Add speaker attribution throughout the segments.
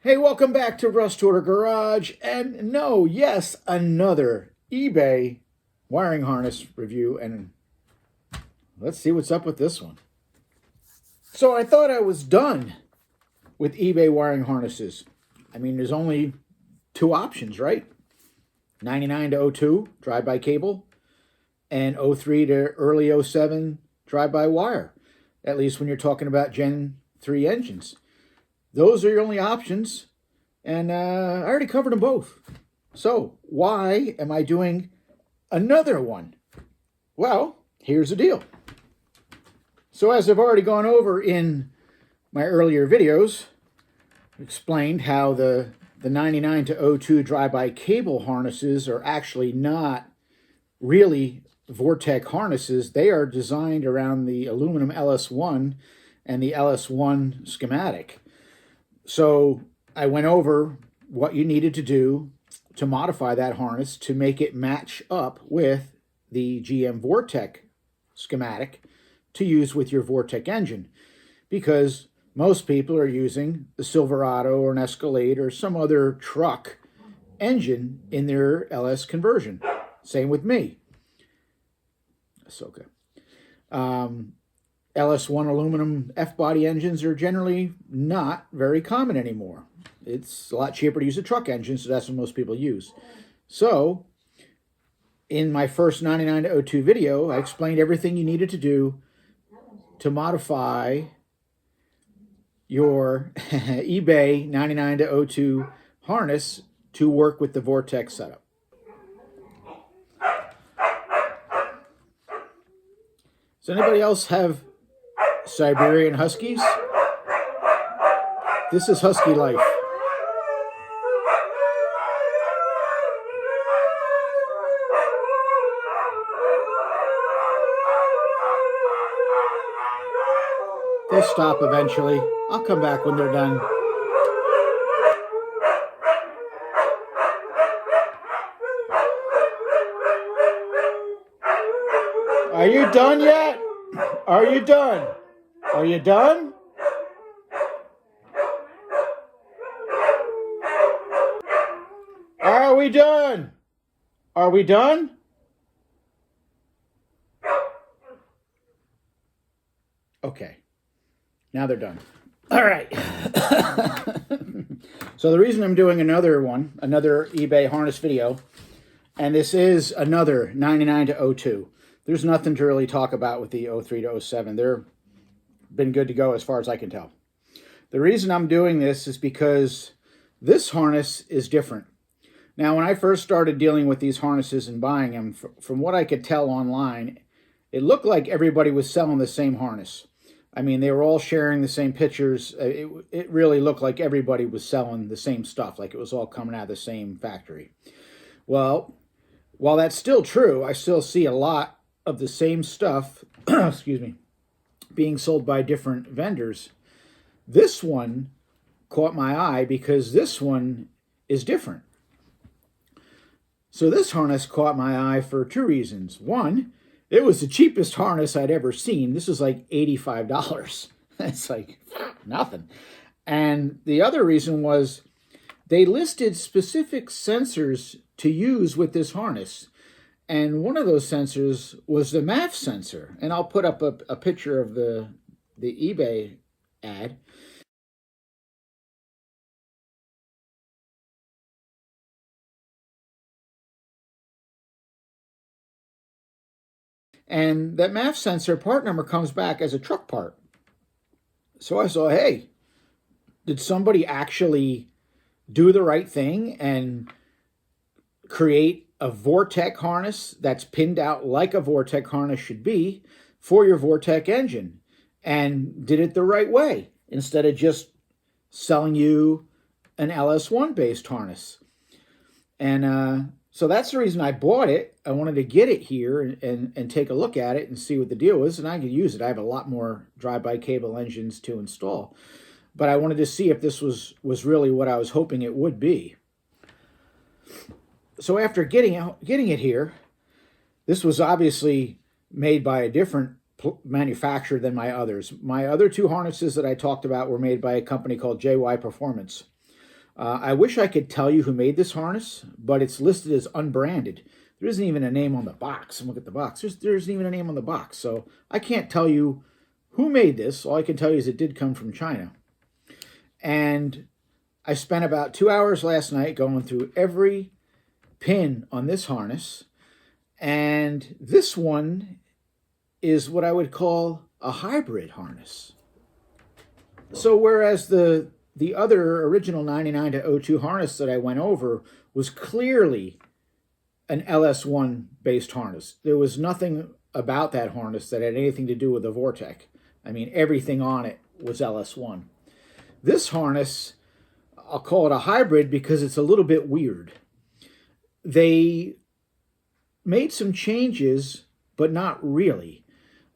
Speaker 1: Hey, welcome back to Rust Order Garage. And no, yes, another eBay wiring harness review. And let's see what's up with this one. So I thought I was done with eBay wiring harnesses. I mean, there's only two options, right? 99 to 02 drive-by cable and 03 to early 07 drive-by wire, at least when you're talking about Gen 3 engines. Those are your only options, and I already covered them both. So why am I doing another one? Well, here's the deal. So as I've already gone over in my earlier videos, explained how the 99 to 02 drive-by cable harnesses are actually not really Vortec harnesses. They are designed around the aluminum LS1 and the LS1 schematic. So I went over what you needed to do to modify that harness to make it match up with the GM Vortec schematic to use with your Vortec engine, because most people are using the Silverado or an Escalade or some other truck engine in their LS conversion. Same with me. That's okay. LS1 aluminum F-body engines are generally not very common anymore. It's a lot cheaper to use a truck engine, so that's what most people use. So, in my first 99 to 02 video, I explained everything you needed to do to modify your eBay 99 to 02 harness to work with the Vortec setup. Does anybody else have Siberian Huskies? This is Husky life. They'll stop eventually. I'll come back when they're done. Are you done yet? Are you done? Are you done? Are we done? Are we done? Okay. Now they're done. All right. So the reason I'm doing another eBay harness video, and this is another 99 to 02. There's nothing to really talk about with the 03 to 07. They're been good to go as far as I can tell. The reason I'm doing this is because this harness is different. Now, when I first started dealing with these harnesses and buying them, from what I could tell online, it looked like everybody was selling the same harness. I mean, they were all sharing the same pictures. It really looked like everybody was selling the same stuff, like it was all coming out of the same factory. Well, while that's still true, I still see a lot of the same stuff, excuse me, being sold by different vendors. This one caught my eye because this one is different. So this harness caught my eye for two reasons. One, it was the cheapest harness I'd ever seen. This is like $85. It's like nothing. And the other reason was they listed specific sensors to use with this harness. And one of those sensors was the MAF sensor. And I'll put up a picture of the eBay ad. And that MAF sensor part number comes back as a truck part. So I saw, hey, did somebody actually do the right thing and create a Vortec harness that's pinned out like a Vortec harness should be for your Vortec engine, and did it the right way instead of just selling you an LS1 based harness? And so that's the reason I bought it. I wanted to get it here and take a look at it and see what the deal was, and I could use it. I have a lot more drive-by cable engines to install, but I wanted to see if this was really what I was hoping it would be. So after getting it here, this was obviously made by a different manufacturer than my others. My other two harnesses that I talked about were made by a company called JY Performance. I wish I could tell you who made this harness, but it's listed as unbranded. There isn't even a name on the box. And look at the box. There isn't even a name on the box. So I can't tell you who made this. All I can tell you is it did come from China. And I spent about 2 hours last night going through every pin on this harness. And this one is what I would call a hybrid harness. So whereas the other original 99 to 02 harness that I went over was clearly an LS1 based harness. There was nothing about that harness that had anything to do with the Vortec. I mean, everything on it was LS1. This harness, I'll call it a hybrid because it's a little bit weird. They made some changes, but not really.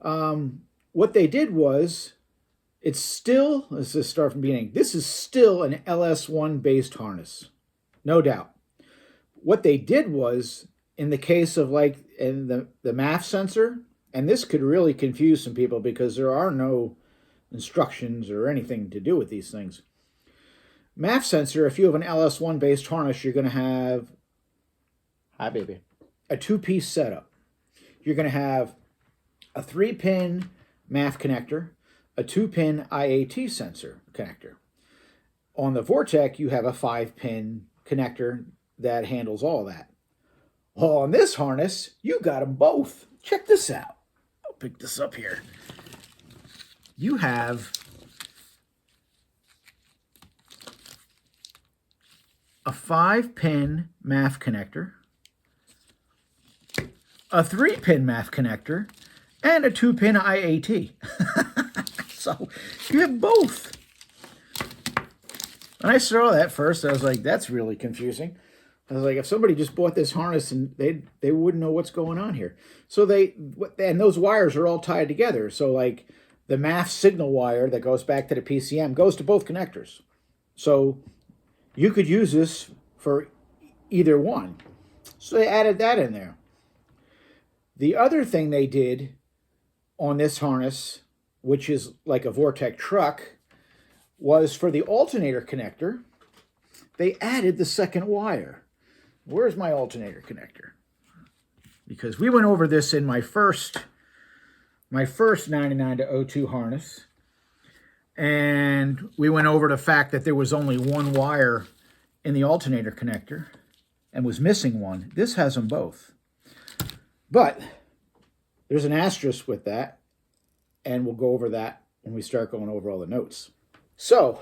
Speaker 1: What they did was, it's still, let's just start from the beginning. This is still an LS1 based harness, no doubt. What they did was, in the case of like in the MAF sensor, and this could really confuse some people because there are no instructions or anything to do with these things. MAF sensor, if you have an LS1 based harness, you're going to have, hi baby, a 2-piece setup. You're going to have a 3-pin MAF connector, a 2-pin IAT sensor connector. On the Vortec, you have a 5-pin connector that handles all that. Well, on this harness, you got them both. Check this out. I'll pick this up here. You have a 5-pin MAF connector, a 3-pin MAF connector, and a 2-pin IAT. So you have both. When I saw that first, I was like, that's really confusing. I was like, if somebody just bought this harness and they wouldn't know what's going on here. So and those wires are all tied together. So like the MAF signal wire that goes back to the PCM goes to both connectors. So you could use this for either one. So they added that in there. The other thing they did on this harness, which is like a Vortec truck, was for the alternator connector, they added the second wire. Where's my alternator connector? Because we went over this in my first 99 to 02 harness, and we went over the fact that there was only one wire in the alternator connector and was missing one. This has them both. But there's an asterisk with that, and we'll go over that when we start going over all the notes. So,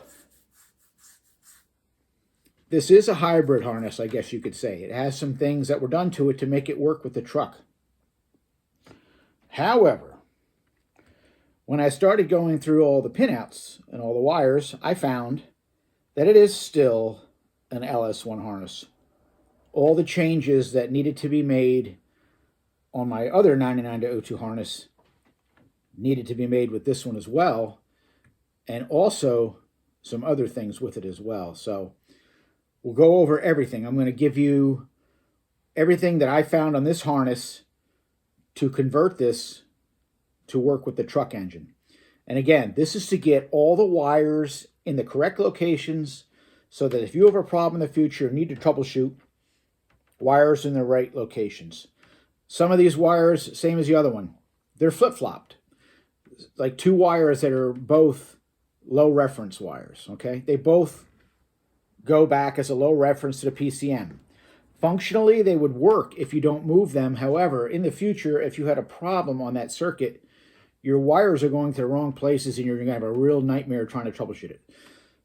Speaker 1: this is a hybrid harness, I guess you could say. It has some things that were done to it to make it work with the truck. However, when I started going through all the pinouts and all the wires, I found that it is still an LS1 harness. All the changes that needed to be made on my other 99 to 02 harness needed to be made with this one as well, and also some other things with it as well. So we'll go over everything. I'm going to give you everything that I found on this harness to convert this to work with the truck engine. And again, this is to get all the wires in the correct locations so that if you have a problem in the future and need to troubleshoot, wires in the right locations. Some of these wires, same as the other one, they're flip-flopped. Like 2 wires that are both low reference wires, okay? They both go back as a low reference to the PCM. Functionally, they would work if you don't move them. However, in the future, if you had a problem on that circuit, your wires are going to the wrong places and you're going to have a real nightmare trying to troubleshoot it.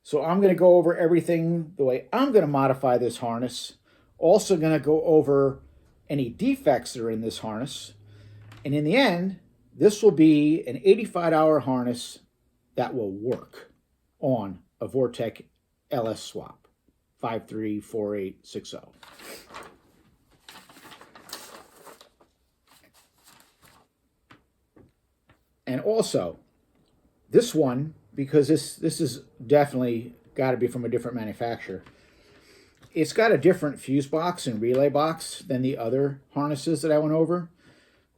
Speaker 1: So I'm going to go over everything the way I'm going to modify this harness. Also going to go over any defects that are in this harness. And in the end, this will be an 85-hour harness that will work on a Vortec LS swap 534860. And also, this one, because this is definitely got to be from a different manufacturer, it's got a different fuse box and relay box than the other harnesses that I went over.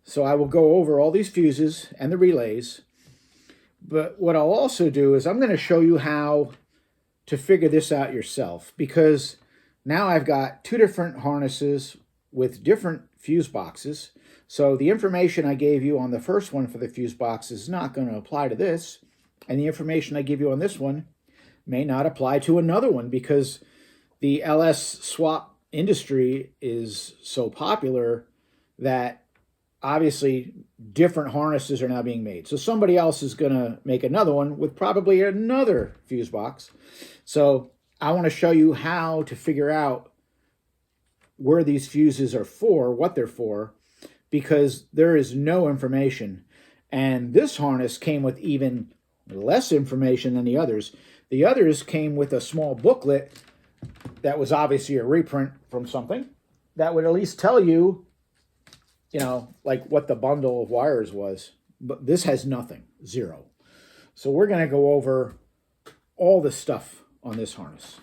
Speaker 1: So I will go over all these fuses and the relays. But what I'll also do is I'm going to show you how to figure this out yourself, because now I've got two different harnesses with different fuse boxes. So the information I gave you on the first one for the fuse box is not going to apply to this. And the information I give you on this one may not apply to another one, because the LS swap industry is so popular that obviously different harnesses are now being made. So somebody else is going to make another one with probably another fuse box. So I want to show you how to figure out where these fuses are for, what they're for, because there is no information. And this harness came with even less information than the others. The others came with a small booklet that was obviously a reprint from something that would at least tell you, like what the bundle of wires was. But this has nothing, zero. So we're going to go over all the stuff on this harness.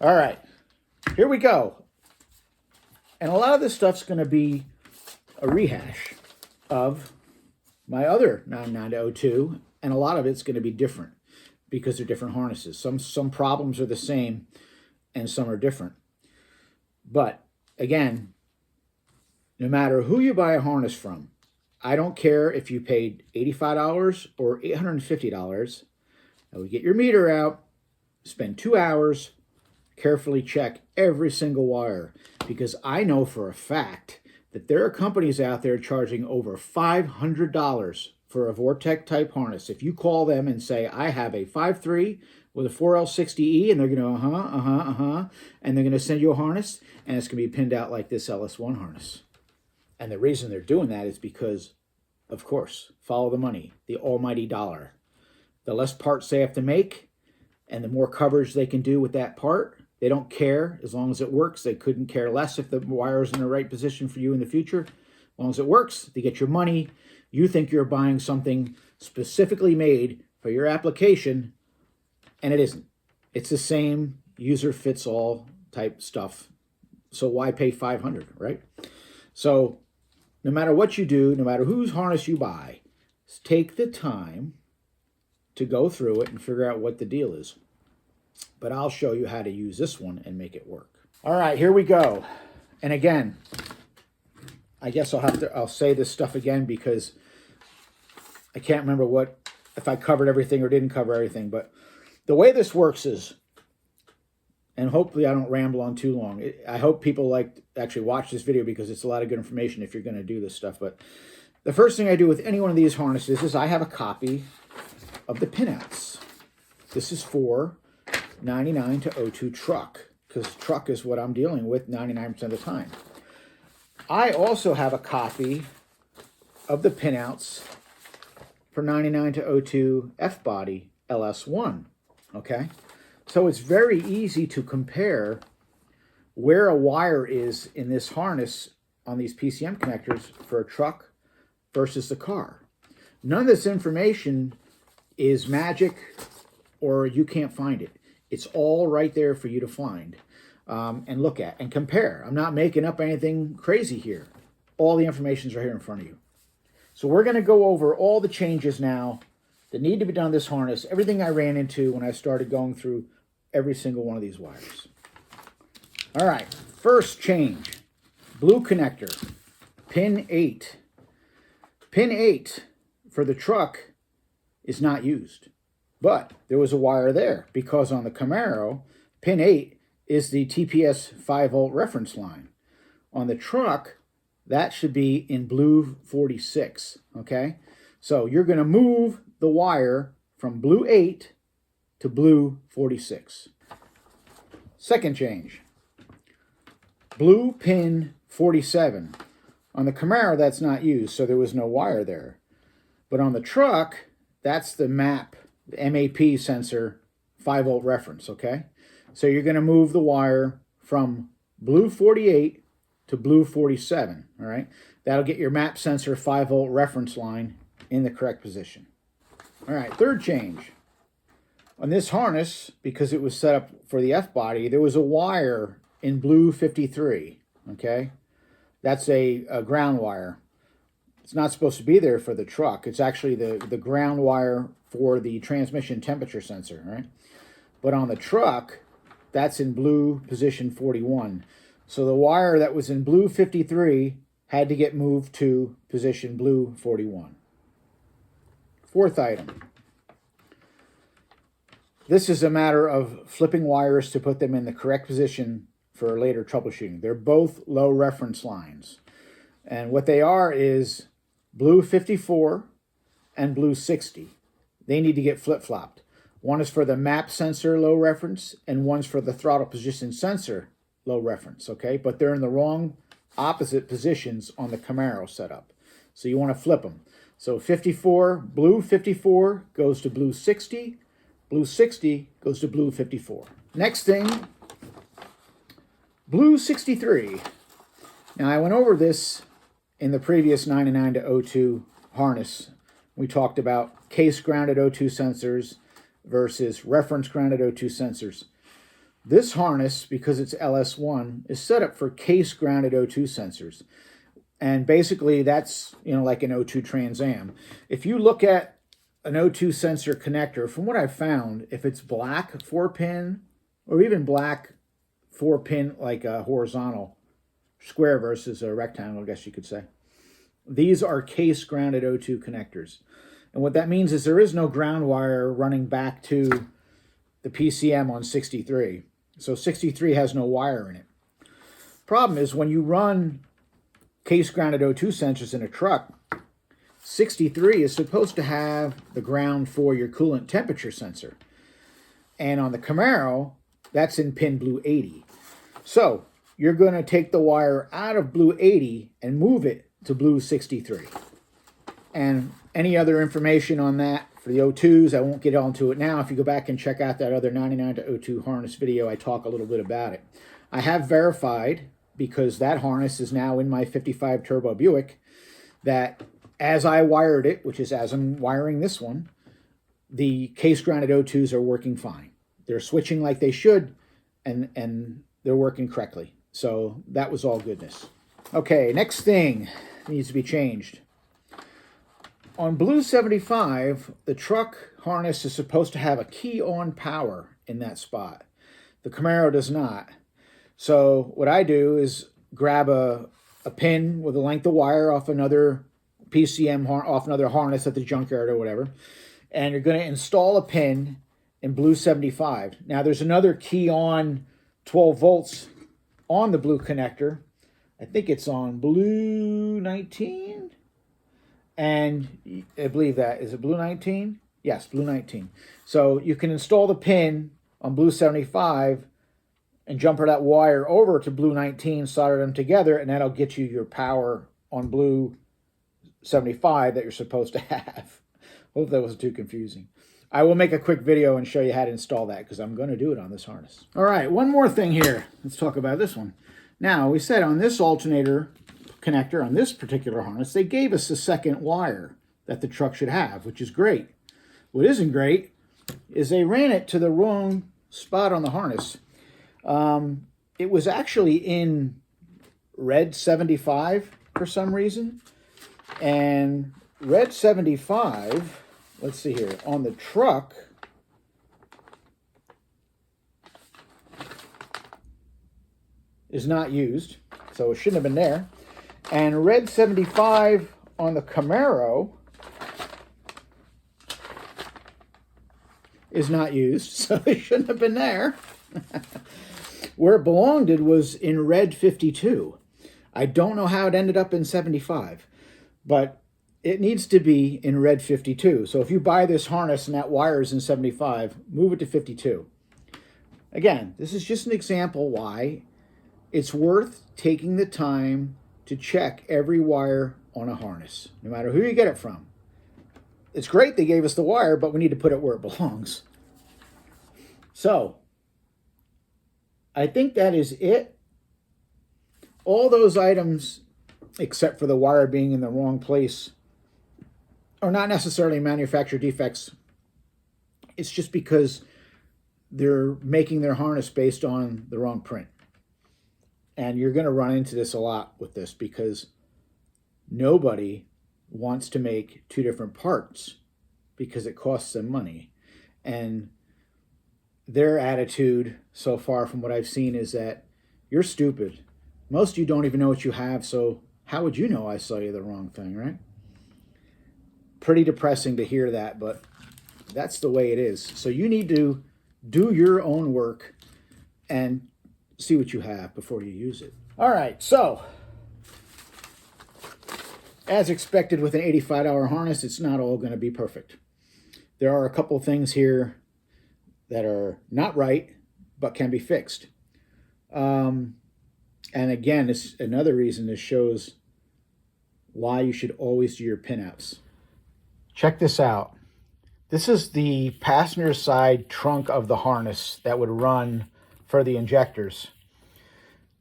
Speaker 1: All right, here we go. And a lot of this stuff's going to be a rehash of my other 99-02, and a lot of it's going to be different because they're different harnesses. Some problems are the same and some are different. But again, no matter who you buy a harness from, I don't care if you paid $85 or $850. I would get your meter out, spend 2 hours, carefully check every single wire, because I know for a fact that there are companies out there charging over $500 for a Vortec type harness. If you call them and say, I have a 5.3 with a 4L60E, and they're going to, and they're going to send you a harness, and it's going to be pinned out like this LS1 harness. And the reason they're doing that is because, of course, follow the money, the almighty dollar. The less parts they have to make, and the more coverage they can do with that part, they don't care as long as it works. They couldn't care less if the wire is in the right position for you in the future. As long as it works, they get your money. You think you're buying something specifically made for your application, and it isn't. It's the same user-fits-all type stuff. So why pay $500, right? So no matter what you do, no matter whose harness you buy, take the time to go through it and figure out what the deal is. But I'll show you how to use this one and make it work. All right, here we go. And again, I guess I'll say this stuff again because I can't remember if I covered everything or didn't cover everything. But the way this works is, and hopefully I don't ramble on too long. I hope people actually watch this video because it's a lot of good information if you're going to do this stuff. But the first thing I do with any one of these harnesses is I have a copy of the pinouts. This is for 99-02 truck, because truck is what I'm dealing with 99% of the time. I also have a copy of the pinouts for 99-02 F-body LS1, okay? So it's very easy to compare where a wire is in this harness on these PCM connectors for a truck versus the car. None of this information is magic or you can't find it. It's all right there for you to find and look at and compare. I'm not making up anything crazy here. All the information's right here in front of you. So we're going to go over all the changes now that need to be done to this harness, everything I ran into when I started going through every single one of these wires. All right, first change, blue connector, pin 8. Pin 8 for the truck is not used, but there was a wire there because on the Camaro, pin 8 is the TPS 5-volt reference line. On the truck, that should be in blue 46, okay? So you're going to move the wire from blue 8 to blue 46. Second change, blue pin 47. On the Camaro, that's not used, so there was no wire there. But on the truck, that's the MAP, the MAP sensor 5-volt reference, okay? So you're going to move the wire from blue 48 to blue 47, all right? That'll get your MAP sensor 5-volt reference line in the correct position. All right, third change. On this harness, because it was set up for the F-body, there was a wire in blue 53, okay? That's a ground wire. It's not supposed to be there for the truck. It's actually the ground wire for the transmission temperature sensor, right? But on the truck, that's in blue position 41. So the wire that was in blue 53 had to get moved to position blue 41. Fourth item. This is a matter of flipping wires to put them in the correct position for later troubleshooting. They're both low reference lines. And what they are is blue 54 and blue 60. They need to get flip-flopped. One is for the map sensor low reference, and one's for the throttle position sensor low reference, okay? But they're in the wrong opposite positions on the Camaro setup. So you want to flip them. So 54, blue 54 goes to blue 60, blue 60 goes to blue 54. Next thing, blue 63. Now I went over this in the previous 99 to 02 harness. We talked about case grounded O2 sensors versus reference grounded O2 sensors. This harness, because it's LS1, is set up for case grounded O2 sensors. And basically that's, like an O2 Trans Am. If you look at an O2 sensor connector, from what I've found, if it's black 4-pin or even black 4-pin, like a horizontal square versus a rectangle, I guess you could say, these are case grounded O2 connectors. And what that means is there is no ground wire running back to the PCM on 63. So 63 has no wire in it. Problem is when you run case grounded O2 sensors in a truck, 63 is supposed to have the ground for your coolant temperature sensor. And on the Camaro, that's in pin blue 80. So you're going to take the wire out of blue 80 and move it to blue 63. And any other information on that for the O2s, I won't get onto it now. If you go back and check out that other 99 to 02 harness video, I talk a little bit about it. I have verified, because that harness is now in my 55 Turbo Buick, that as I wired it, which is as I'm wiring this one, the case grounded O2s are working fine. They're switching like they should, and they're working correctly. So that was all goodness. Okay, next thing needs to be changed. On blue 75, the truck harness is supposed to have a key on power in that spot. The Camaro does not. So what I do is grab a pin with a length of wire off another PCM, off another harness at the junkyard or whatever, and you're going to install a pin in blue 75. Now there's another key on 12 volts on the blue connector. I think it's on blue 19. And I believe that, is it blue 19? Yes, blue 19. So you can install the pin on blue 75 and jumper that wire over to blue 19, solder them together, and that'll get you your power on blue 75 that you're supposed to have. Hope that wasn't too confusing. I will make a quick video and show you how to install that, because I'm going to do it on this harness. All right, one more thing here. Let's talk about this one. Now, we said on this alternator connector, on this particular harness, they gave us a second wire that the truck should have, which is great. What isn't great is they ran it to the wrong spot on the harness. It was actually in red 75 for some reason. And red 75, let's see here, on the truck, is not used. So it shouldn't have been there. And red 75 on the Camaro is not used, so it shouldn't have been there. Where it belonged it was in red 52. I don't know how it ended up in 75, but it needs to be in red 52. So if you buy this harness and that wire is in 75, move it to 52. Again, this is just an example why it's worth taking the time to check every wire on a harness, no matter who you get it from. It's great they gave us the wire, but we need to put it where it belongs. So, I think that is it. All those items, except for the wire being in the wrong place, are not necessarily manufacturer defects. It's just because they're making their harness based on the wrong print. And you're going to run into this a lot with this, because nobody wants to make two different parts because it costs them money. And their attitude so far from what I've seen is that you're stupid. Most of you don't even know what you have, so how would you know I sell you the wrong thing, right? Pretty depressing to hear that, but that's the way it is. So you need to do your own work and see what you have before you use it. All right, so as expected with an $85 harness, it's not all going to be perfect. There are a couple things here that are not right, but can be fixed. And again, it's another reason this shows why you should always do your pinouts. Check this out. This is the passenger side trunk of the harness that would run for the injectors.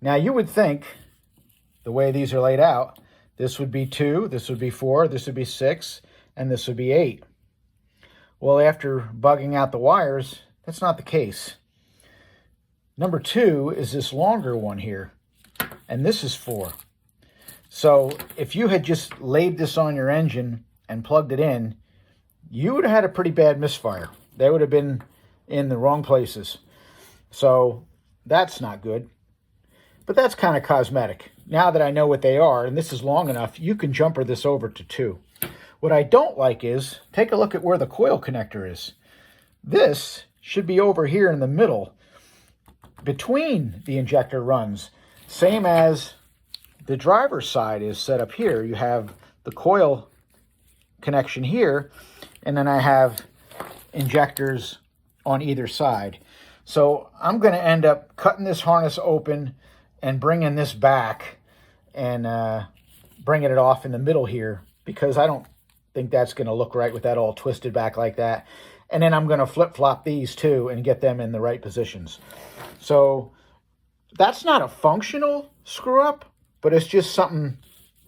Speaker 1: Now you would think, the way these are laid out, this would be 2, this would be 4, this would be 6, and this would be 8. Well, after bugging out the wires, that's not the case. Number 2 is this longer one here, and this is 4. So if you had just laid this on your engine and plugged it in, you would have had a pretty bad misfire. They would have been in the wrong places. So that's not good. But that's kind of cosmetic. Now that I know what they are, and this is long enough, you can jumper this over to 2. What I don't like is, take a look at where the coil connector is. This should be over here in the middle, between the injector runs. Same as the driver's side is set up here. You have the coil connection here, and then I have injectors on either side. So I'm going to end up cutting this harness open and bringing this back and bringing it off in the middle here, because I don't think that's going to look right with that all twisted back like that. And then I'm going to flip-flop these too and get them in the right positions. So that's not a functional screw-up, but it's just something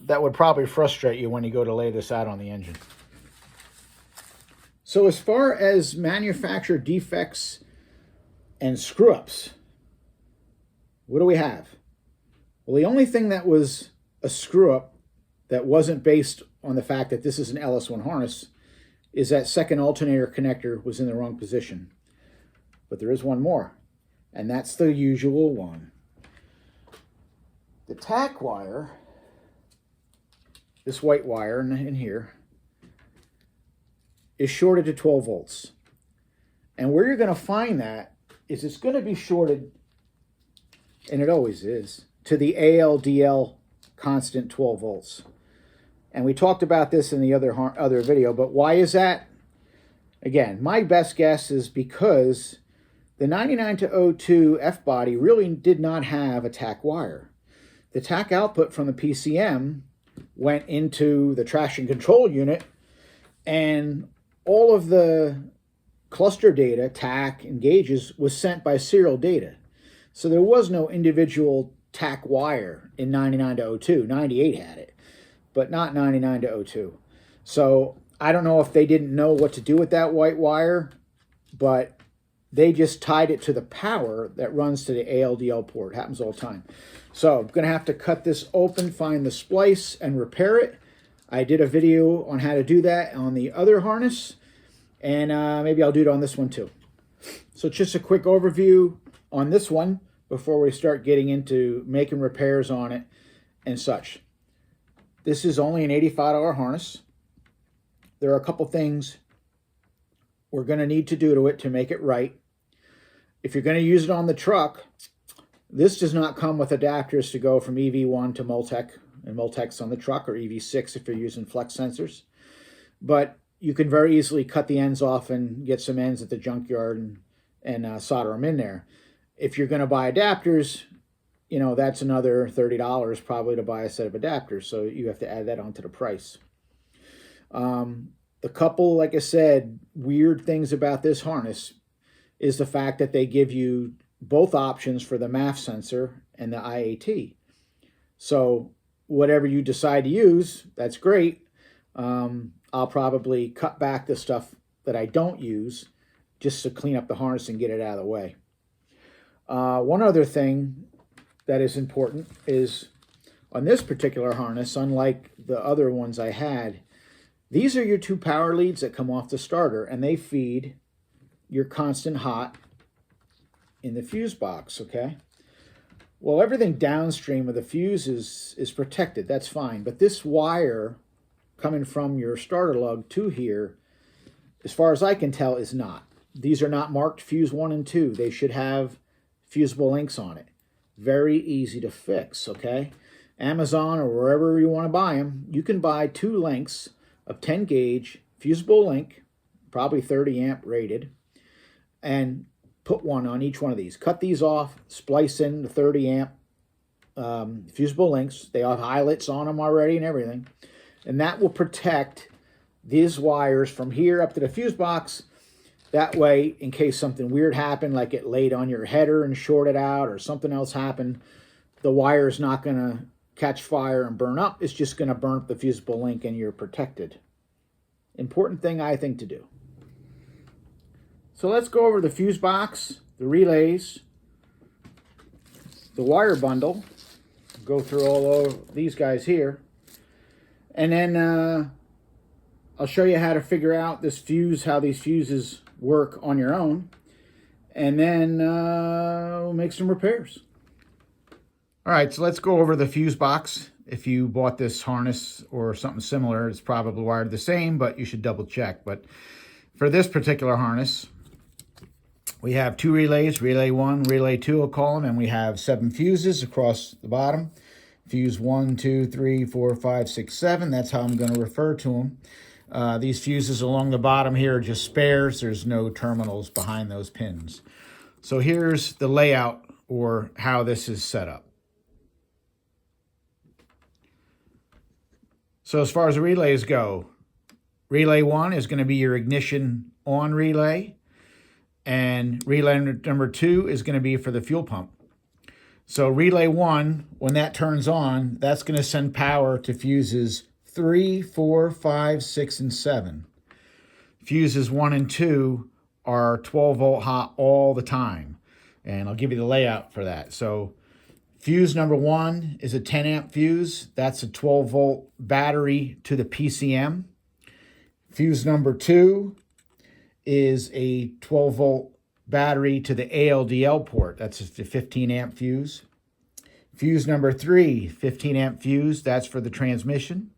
Speaker 1: that would probably frustrate you when you go to lay this out on the engine. So as far as manufacturer defects and screw-ups, what do we have? Well, the only thing that was a screw-up that wasn't based on the fact that this is an LS1 harness is that second alternator connector was in the wrong position. But there is one more, and that's the usual one. The tack wire, this white wire in here, is shorted to 12 volts. And where you're going to find that is it's going to be shorted, and it always is, to the ALDL constant 12 volts. And we talked about this in the other video, but why is that? Again, my best guess is because the 99-02 F-body really did not have a tack wire. The tack output from the PCM went into the traction control unit, and all of the cluster data, tack and gauges, was sent by serial data. So there was no individual tack wire in 99-02. 98 had it, but not 99-02. So I don't know if they didn't know what to do with that white wire, but they just tied it to the power that runs to the ALDL port. It happens all the time. So I'm going to have to cut this open, find the splice, and repair it. I did a video on how to do that on the other harness, and maybe I'll do it on this one too. So just a quick overview on this one before we start getting into making repairs on it and such. This is only an $85 harness. There are a couple things we're going to need to do to it to make it right. If you're going to use it on the truck, this does not come with adapters to go from EV1 to Multec, and Multec's on the truck, or EV6 if you're using flex sensors. But you can very easily cut the ends off and get some ends at the junkyard and solder them in there. If you're going to buy adapters, you know, that's another $30 probably to buy a set of adapters. So you have to add that onto the price. The couple, like I said, weird things about this harness is the fact that they give you both options for the MAF sensor and the IAT. So whatever you decide to use, that's great. I'll probably cut back the stuff that I don't use just to clean up the harness and get it out of the way. One other thing that is important is on this particular harness, unlike the other ones I had, these are your 2 power leads that come off the starter, and they feed your constant hot in the fuse box, okay? Well, everything downstream of the fuse is protected. That's fine. But this wire coming from your starter lug to here, as far as I can tell, is not. These are not marked fuse 1 and 2. They should have fusible links on it. Very easy to fix, okay? Amazon or wherever you want to buy them, you can buy 2 links of 10 gauge fusible link, probably 30 amp rated, and put one on each one of these. Cut these off, splice in the 30 amp fusible links. They have eyelets on them already and everything. And that will protect these wires from here up to the fuse box. That way, in case something weird happened, like it laid on your header and shorted out or something else happened, the wire's not going to catch fire and burn up. It's just going to burn up the fusible link and you're protected. Important thing, I think, to do. So let's go over the fuse box, the relays, the wire bundle. Go through all of these guys here. And then I'll show you how to figure out this fuse, how these fuses work on your own. And then we'll make some repairs. All right, so let's go over the fuse box. If you bought this harness or something similar, it's probably wired the same, but you should double check. But for this particular harness, we have 2 relays, relay 1, relay 2, I'll call them, and we have 7 fuses across the bottom. Fuse 1, 2, 3, 4, 5, 6, 7. That's how I'm going to refer to them. These fuses along the bottom here are just spares. There's no terminals behind those pins. So here's the layout or how this is set up. So as far as the relays go, relay 1 is going to be your ignition on relay, and relay number 2 is going to be for the fuel pump. So relay 1, when that turns on, that's going to send power to fuses 3, 4, 5, 6, and 7. Fuses 1 and 2 are 12 volt hot all the time, and I'll give you the layout for that. So fuse number 1 is a 10 amp fuse. That's a 12 volt battery to the PCM. Fuse number 2 is a 12 volt battery to the ALDL port. That's a 15 amp fuse. Fuse number 3, 15 amp fuse. That's for the transmission.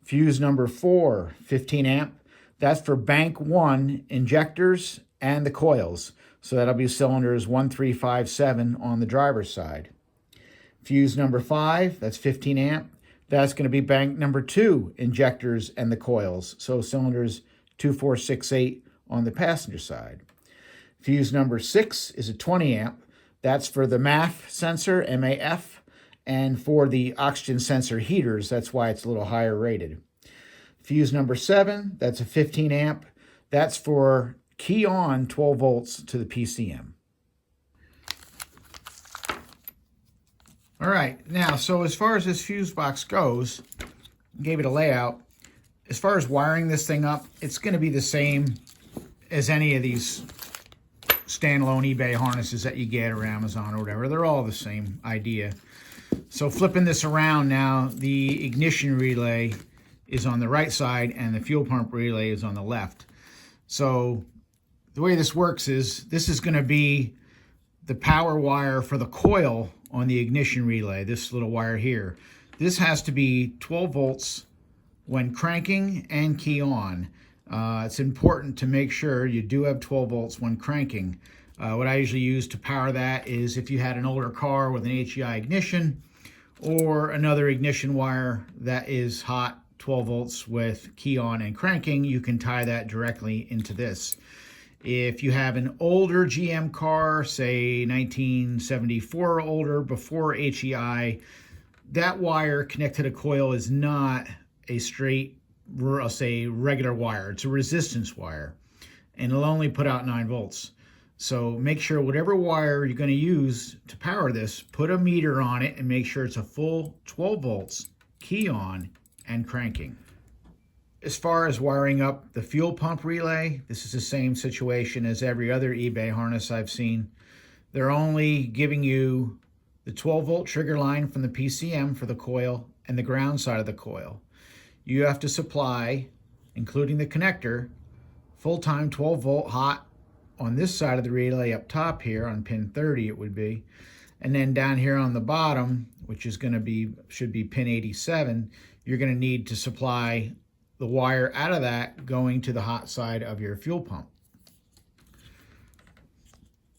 Speaker 1: Fuse number 4, 15 amp. That's for bank 1 injectors and the coils. So that'll be cylinders 1, 3, 5, 7 on the driver's side. Fuse number 5, that's 15 amp. That's going to be bank number 2 injectors and the coils. So cylinders 2, 4, 6, 8 on the passenger side. Fuse number 6 is a 20 amp. That's for the MAF sensor, MAF, and for the oxygen sensor heaters. That's why it's a little higher rated. Fuse number 7, that's a 15 amp. That's for key on 12 volts to the PCM. All right, now, so as far as this fuse box goes, I gave it a layout. As far as wiring this thing up, it's going to be the same as any of these standalone eBay harnesses that you get or Amazon or whatever. They're all the same idea. So flipping this around now, the ignition relay is on the right side and the fuel pump relay is on the left. So the way this works is this is going to be the power wire for the coil on the ignition relay, this little wire here. This has to be 12 volts when cranking and key on. It's important to make sure you do have 12 volts when cranking. What I usually use to power that is if you had an older car with an HEI ignition or another ignition wire that is hot 12 volts with key on and cranking, you can tie that directly into this. If you have an older GM car, say 1974 or older, before HEI, that wire connected to the coil is not a straight, I'll say, regular wire. It's a resistance wire, and it'll only put out 9 volts. So make sure whatever wire you're going to use to power this, put a meter on it and make sure it's a full 12 volts, key on, and cranking. As far as wiring up the fuel pump relay, this is the same situation as every other eBay harness I've seen. They're only giving you the 12 volt trigger line from the PCM for the coil and the ground side of the coil. You have to supply, including the connector, full-time 12 volt hot on this side of the relay up top here on pin 30 it would be. And then down here on the bottom, which is going to be, should be pin 87, you're going to need to supply the wire out of that going to the hot side of your fuel pump.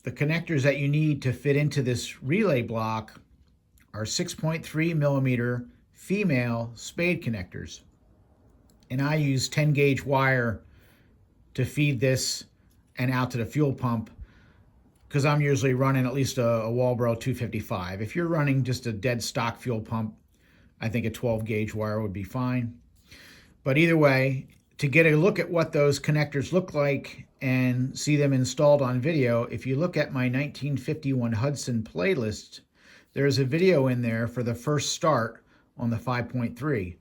Speaker 1: The connectors that you need to fit into this relay block are 6.3 millimeter female spade connectors. And I use 10 gauge wire to feed this and out to the fuel pump, because I'm usually running at least a Walbro 255. If you're running just a dead stock fuel pump, I think a 12 gauge wire would be fine. But either way, to get a look at what those connectors look like and see them installed on video, if you look at my 1951 Hudson playlist, there's a video in there for the first start on the 5.3.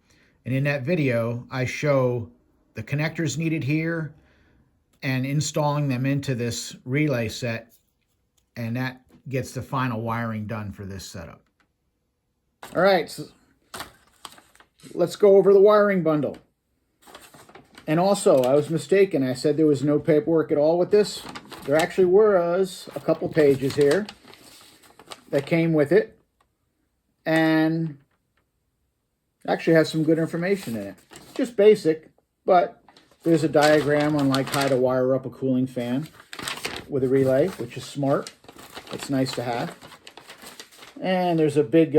Speaker 1: And in that video, I show the connectors needed here and installing them into this relay set, and that gets the final wiring done for this setup. All right, so let's go over the wiring bundle. And also, I was mistaken. I said there was no paperwork at all with this. There actually was a couple pages here that came with it, and actually has some good information in it. Just basic, but there's a diagram on like how to wire up a cooling fan with a relay, which is smart. It's nice to have. And there's a big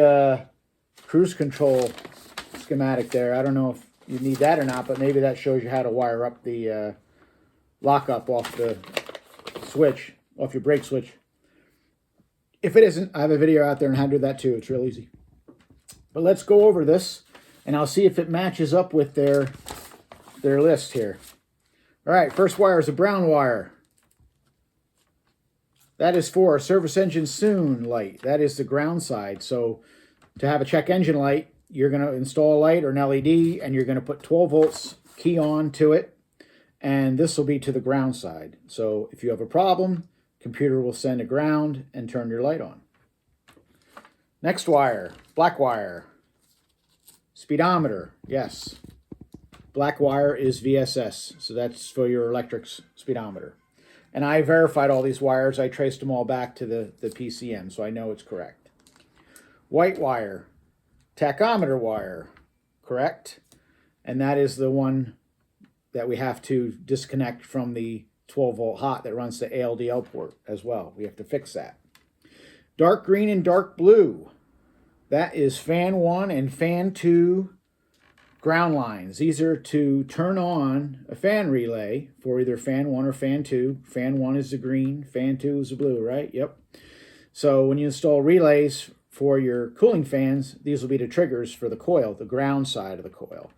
Speaker 1: cruise control schematic there. I don't know if you need that or not, but maybe that shows you how to wire up the lockup off the switch, off your brake switch. If it isn't, I have a video out there on how to do that too. It's real easy. But let's go over this, and I'll see if it matches up with their list here. All right, first wire is a brown wire. That is for a service engine soon light. That is the ground side. So to have a check engine light, you're going to install a light or an LED, and you're going to put 12 volts key on to it, and this will be to the ground side. So if you have a problem, computer will send a ground and turn your light on. Next wire, black wire. Speedometer, yes. Black wire is VSS, so that's for your electric speedometer. And I verified all these wires. I traced them all back to the PCM, so I know it's correct. White wire, tachometer wire, correct? And that is the one that we have to disconnect from the 12 volt hot that runs to ALDL port as well. We have to fix that. Dark green and dark blue. That is fan 1 and fan 2 ground lines. These are to turn on a fan relay for either fan 1 or fan 2. Fan 1 is the green, fan 2 is the blue, right? Yep. So when you install relays for your cooling fans, these will be the triggers for the coil, the ground side of the coil.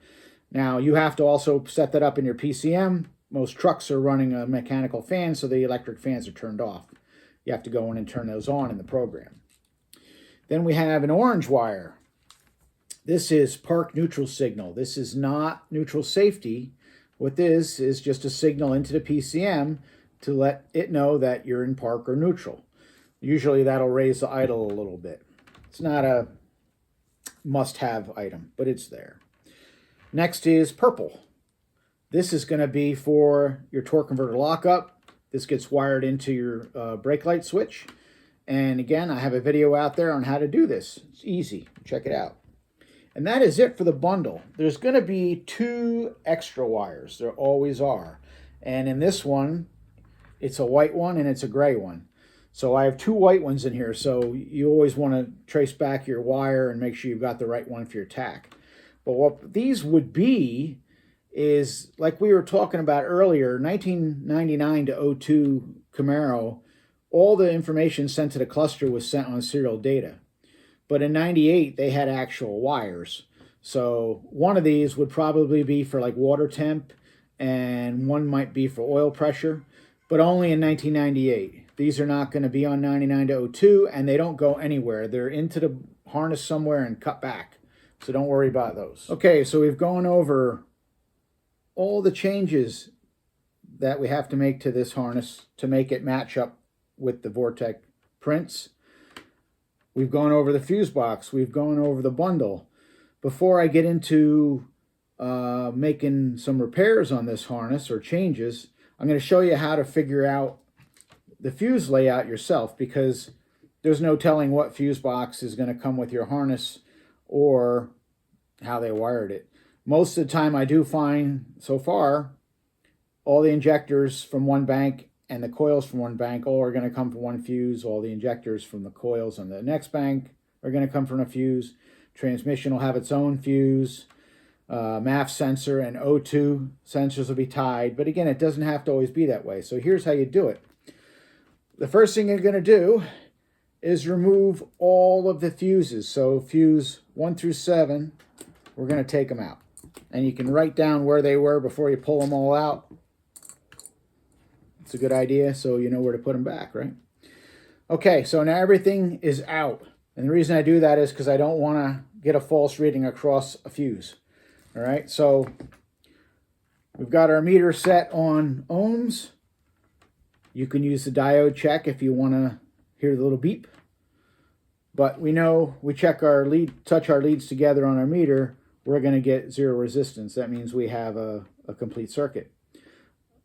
Speaker 1: Now, you have to also set that up in your PCM. Most trucks are running a mechanical fan, so the electric fans are turned off. You have to go in and turn those on in the program. Then we have an orange wire. This is park neutral signal. This is not neutral safety. What this is just a signal into the PCM to let it know that you're in park or neutral. Usually that'll raise the idle a little bit. It's not a must-have item, but it's there. Next is purple. This is going to be for your torque converter lockup. This gets wired into your brake light switch. And again, I have a video out there on how to do this. It's easy. Check it out. And that is it for the bundle. There's going to be 2 extra wires. There always are. And in this one, it's a white one and it's a gray one. So I have 2 white ones in here. So you always want to trace back your wire and make sure you've got the right one for your tack. But what these would be is, like we were talking about earlier, 1999 to 02 Camaro, all the information sent to the cluster was sent on serial data. But in 98, they had actual wires. So one of these would probably be for like water temp, and one might be for oil pressure, but only in 1998. These are not going to be on 99 to 02, and they don't go anywhere. They're into the harness somewhere and cut back. So don't worry about those. Okay, so we've gone over all the changes that we have to make to this harness to make it match up with the Vortec prints. We've gone over the fuse box. We've gone over the bundle. Before I get into making some repairs on this harness or changes, I'm going to show you how to figure out the fuse layout yourself, because there's no telling what fuse box is going to come with your harness or how they wired it. Most of the time I do find, so far, all the injectors from one bank and the coils from one bank all are going to come from one fuse. All the injectors from the coils on the next bank are going to come from a fuse. Transmission will have its own fuse. MAF sensor and O2 sensors will be tied. But again, it doesn't have to always be that way. So here's how you do it. The first thing you're going to do is remove all of the fuses. So fuse 1 through 7, we're going to take them out. And you can write down where they were before you pull them all out. It's a good idea, so you know where to put them back, right? Okay, so now everything is out. And the reason I do that is because I don't want to get a false reading across a fuse. All right, so we've got our meter set on ohms. You can use the diode check if you want to hear the little beep. But we know we check our lead, touch our leads together on our meter, we're going to get zero resistance. That means we have a complete circuit.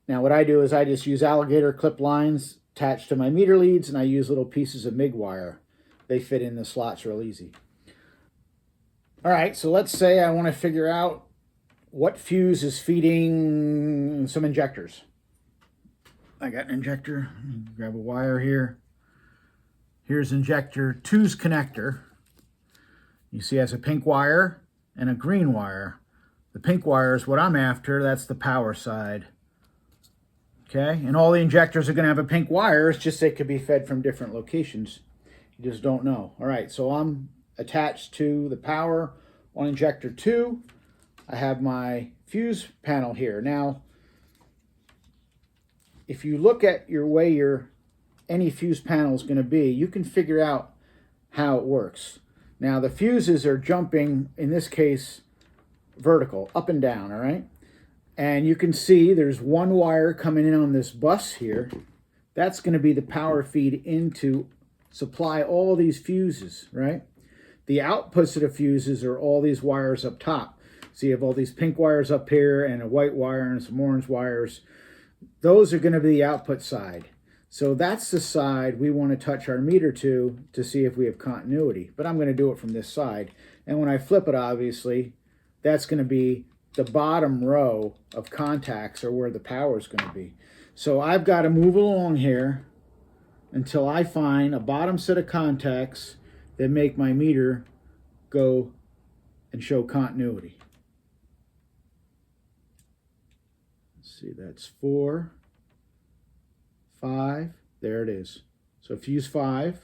Speaker 1: Now what I do is I just use alligator clip lines attached to my meter leads, and I use little pieces of MIG wire. They fit in the slots real easy. All right, so let's say I want to figure out what fuse is feeding some injectors. I got an injector. Grab a wire here. Here's injector 2's connector. You see it has a pink wire and a green wire. The pink wire is what I'm after. That's the power side. Okay, and all the injectors are going to have a pink wire. It's just they could be fed from different locations. You just don't know. All right, so I'm attached to the power on injector 2. I have my fuse panel here. Now, if you look at your way any fuse panel is going to be, you can figure out how it works. Now, the fuses are jumping, in this case, vertical, up and down, all right? And you can see there's one wire coming in on this bus here. That's going to be the power feed into supply all these fuses, right? The outputs of the fuses are all these wires up top. So you have all these pink wires up here and a white wire and some orange wires. Those are going to be the output side. So that's the side we want to touch our meter to see if we have continuity. But I'm going to do it from this side. And when I flip it, obviously, that's going to be the bottom row of contacts, or where the power is going to be. So I've got to move along here until I find a bottom set of contacts that make my meter go and show continuity. Let's see, that's 4, 5, there it is. So fuse 5,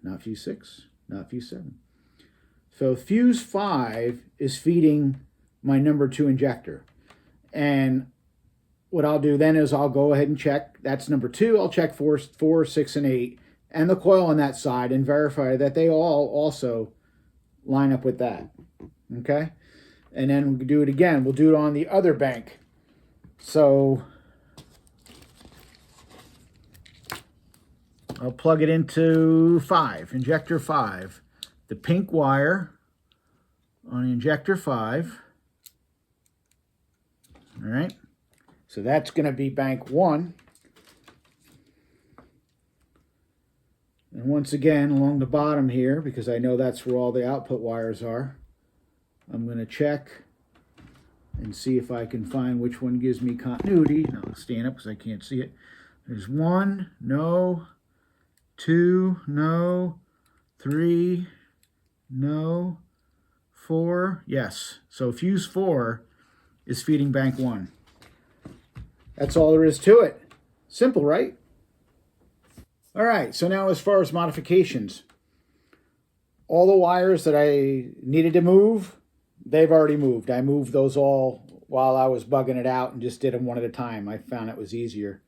Speaker 1: not fuse 6, not fuse 7. So fuse 5 is feeding my number 2 injector. And what I'll do then is I'll go ahead and check, that's number 2, I'll check 4, 6, and 8, and the coil on that side, and verify that they all also line up with that, okay? And then we can do it again. We'll do it on the other bank. So I'll plug it into 5, injector 5. The pink wire on injector 5. All right, so that's going to be bank 1. And once again, along the bottom here, because I know that's where all the output wires are, I'm going to check and see if I can find which one gives me continuity. Now I'll stand up because I can't see it. There's 1, no. 2, no. 3, no. 4, yes. So fuse 4 is feeding bank 1. That's all there is to it. Simple, right? All right, so now as far as modifications, all the wires that I needed to move, they've already moved. I moved those all while I was bugging it out and just did them one at a time. I found it was easier.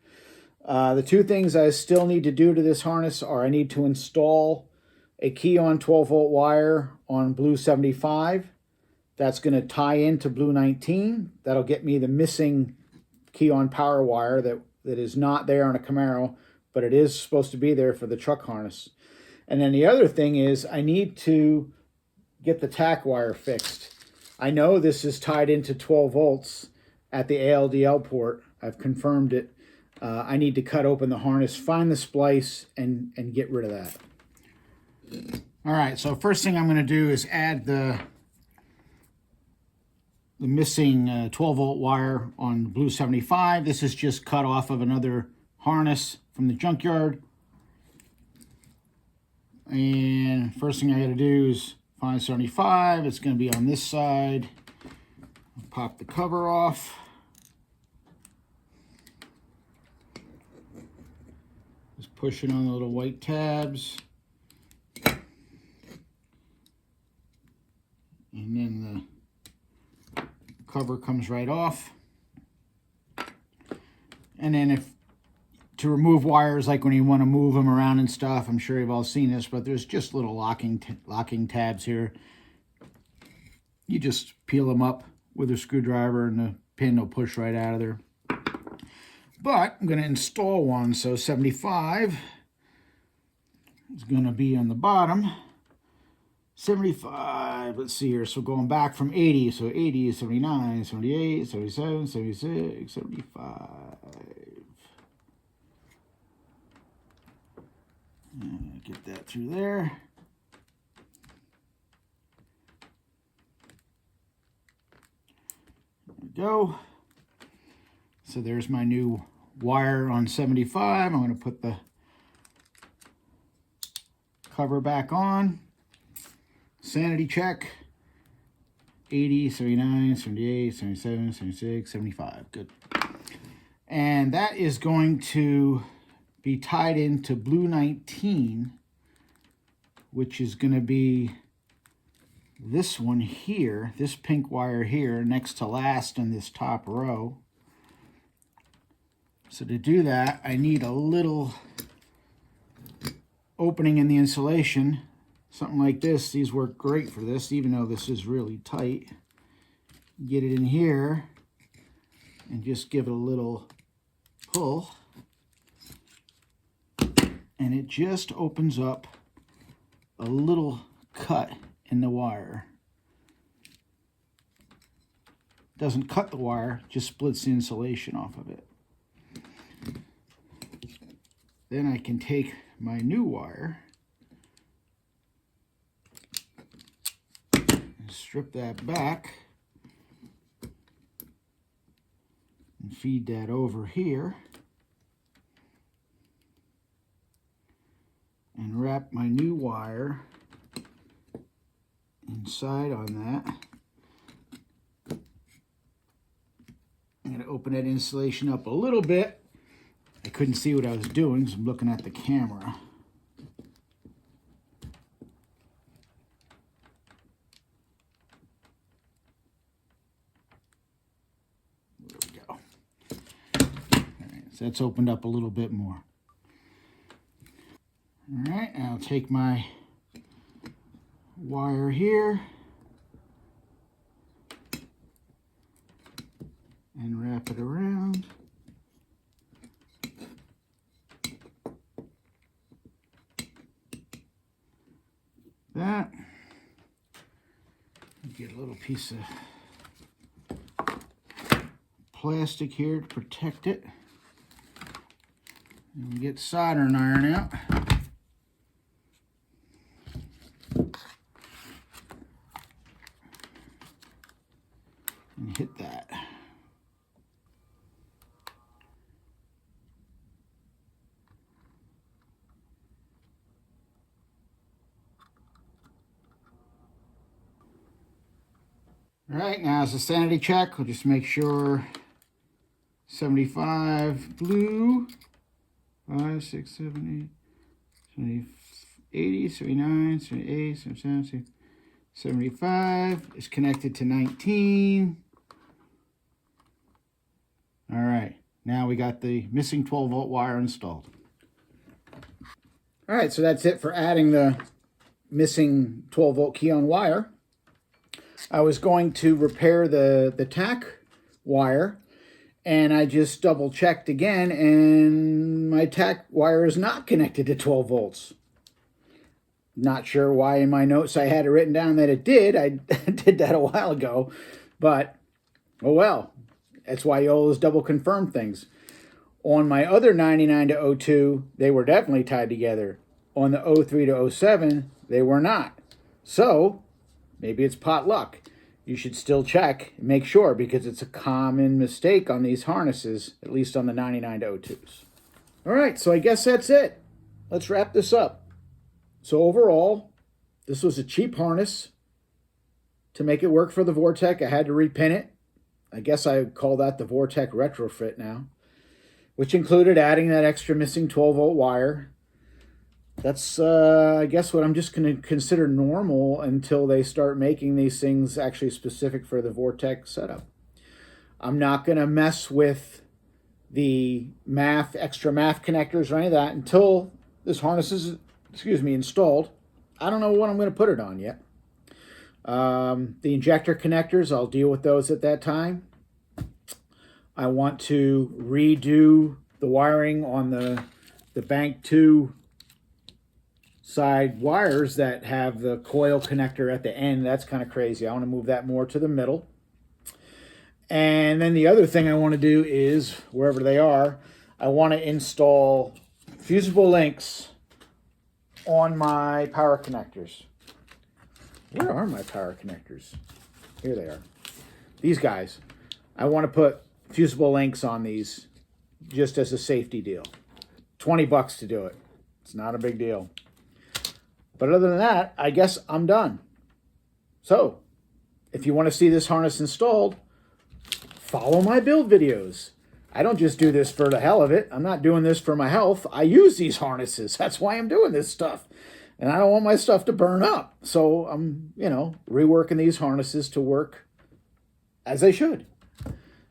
Speaker 1: The 2 things I still need to do to this harness are I need to install a key on 12-volt wire on blue 75. That's going to tie into blue 19. That'll get me the missing key on power wire that is not there on a Camaro, but it is supposed to be there for the truck harness. And then the other thing is I need to get the tack wire fixed. I know this is tied into 12 volts at the ALDL port. I've confirmed it. I need to cut open the harness, find the splice, and get rid of that. All right, so first thing I'm going to do is add the missing 12-volt wire on the blue 75. This is just cut off of another harness from the junkyard. And first thing I got to do is find 75. It's going to be on this side. Pop the cover off. Just pushing on the little white tabs. And then the cover comes right off. And then to remove wires, like when you want to move them around and stuff, I'm sure you've all seen this, but there's just little locking tabs here. You just peel them up with a screwdriver and the pin will push right out of there. But I'm going to install one, so 75 is going to be on the bottom. 75, let's see here, so going back from 80, so 80, 79, 78, 77, 76, 75. Get that through there. There we go. So there's my new wire on 75. I'm going to put the cover back on. Sanity check. 80, 79, 78, 77, 76, 75. Good. And that is going to be tied into blue 19, which is going to be this one here, this pink wire here, next to last in this top row. So to do that, I need a little opening in the insulation, something like this. These work great for this, even though this is really tight. Get it in here and just give it a little pull. And it just opens up a little cut in the wire. Doesn't cut the wire, just splits the insulation off of it. Then I can take my new wire and strip that back and feed that over here. And wrap my new wire inside on that. I'm going to open that insulation up a little bit. I couldn't see what I was doing because I'm looking at the camera. There we go. All right, so that's opened up a little bit more. All right, I'll take my wire here and wrap it around. That. Get a little piece of plastic here to protect it. And we get soldering iron out. And hit that. All right, now as a sanity check, we'll just make sure 75 blue, 5, 6, 7, 8, 80, 79, 78, 77, 75 is connected to 19. All right, now we got the missing 12-volt wire installed. All right, so that's it for adding the missing 12-volt key on wire. I was going to repair the tack wire, and I just double-checked again, and my tack wire is not connected to 12 volts. Not sure why in my notes I had it written down that it did. I did that a while ago, but oh well. That's why you always double confirm things. On my other 99 to 02, they were definitely tied together. On the 03 to 07, they were not. So maybe it's pot luck. You should still check and make sure, because it's a common mistake on these harnesses, at least on the 99 to 02s. All right, so I guess that's it. Let's wrap this up. So overall, this was a cheap harness. To make it work for the Vortec, I had to repin it. I guess I would call that the Vortec retrofit now, which included adding that extra missing 12-volt wire. That's, I guess, what I'm just going to consider normal until they start making these things actually specific for the Vortec setup. I'm not going to mess with the extra MAF connectors or any of that until this harness is, installed. I don't know what I'm going to put it on yet. The injector connectors, I'll deal with those at that time. I want to redo the wiring on the bank 2 side wires that have the coil connector at the end. That's kind of crazy. I want to move that more to the middle. And then the other thing I want to do is, wherever they are, I want to install fusible links on my power connectors. Where are my power connectors? Here they are. These guys. I want to put fusible links on these just as a safety deal. $20 to do it. It's not a big deal. But other than that, I guess I'm done. So, if you want to see this harness installed, follow my build videos. I don't just do this for the hell of it. I'm not doing this for my health. I use these harnesses. That's why I'm doing this stuff. And I don't want my stuff to burn up. So I'm, reworking these harnesses to work as they should.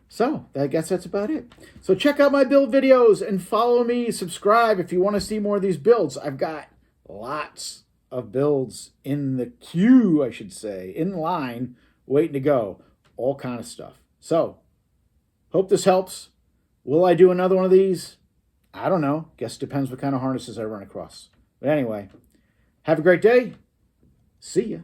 Speaker 1: So I guess that's about it. So check out my build videos and follow me. Subscribe if you want to see more of these builds. I've got lots of builds in the queue, I should say, in line, waiting to go. All kind of stuff. So, hope this helps. Will I do another one of these? I don't know. Guess it depends what kind of harnesses I run across. But anyway, have a great day. See ya.